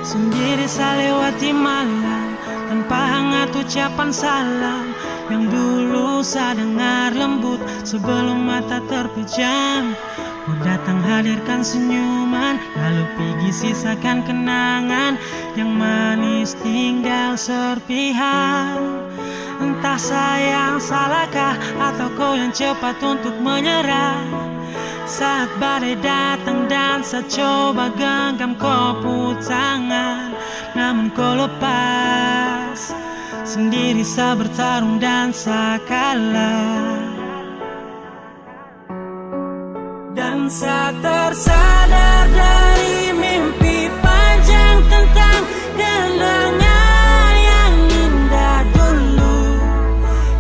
Sendiri saya lewati malam tanpa hangat ucapan salam yang dulu saya dengar lembut sebelum mata terpejam. Kau datang hadirkan senyuman, lalu pergi sisakan kenangan yang manis tinggal serpihak. Entah saya yang salahkah atau kau yang cepat untuk menyerah. Saat badai datang dan saya coba genggam kopu tangan, namun kau lepas. Sendiri saya bertarung dan saya kalah. Dan saya tersadar dari mimpi panjang tentang kenangan yang indah dulu,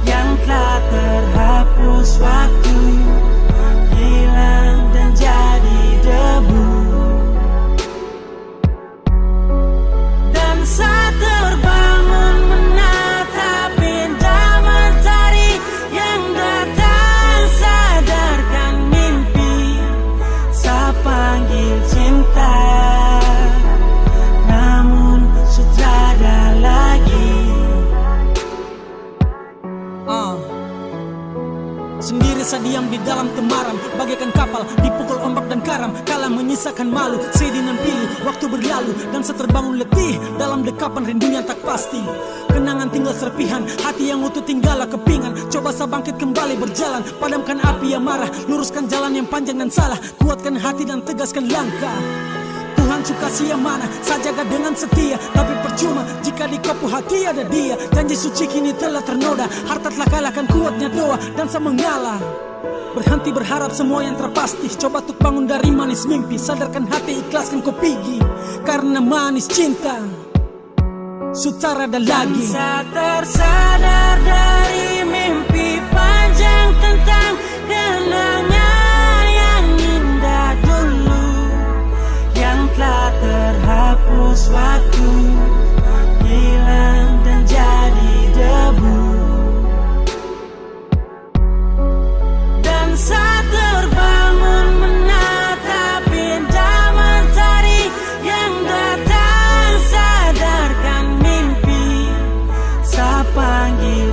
yang telah terhapus waktu, hilang dan jadi debu. Dan saya terbangun menatap indah mentari yang datang, sadarkan mimpi, saya panggil cinta, namun sudah ada lagi. Sendiri saya diam di dalam temaram, bagaikan kapal dipukul ombak dan karam. Kalah menyisakan malu, sedih dan pilu. Waktu berlalu dan saya terbangun letih dalam dekapan rindu yang tak pasti. Kenangan tinggal serpihan, hati yang utuh tinggallah kepingan. Coba saya bangkit kembali berjalan, padamkan api yang marah, luruskan jalan yang panjang dan salah, kuatkan hati dan tegaskan langkah. Tuhan suka siang mana, saya jaga dengan setia, tapi percuma jika di kopu hati ada dia. Janji suci kini telah ternoda, harta telah kalahkan kuatnya doa, dan saya mengalah. Berhenti berharap semua yang terpasti, coba untuk bangun dari manis mimpi, sadarkan hati, ikhlaskan kau pergi, karena manis cinta sutara ada lagi. Saya tersadar dari mimpi panjang tentang kenangan yang indah dulu, yang telah terhapus waktu, hilang dan jadi debu. Dan saya terbangun menatap indah mentari yang datang, sadarkan mimpi, saya panggil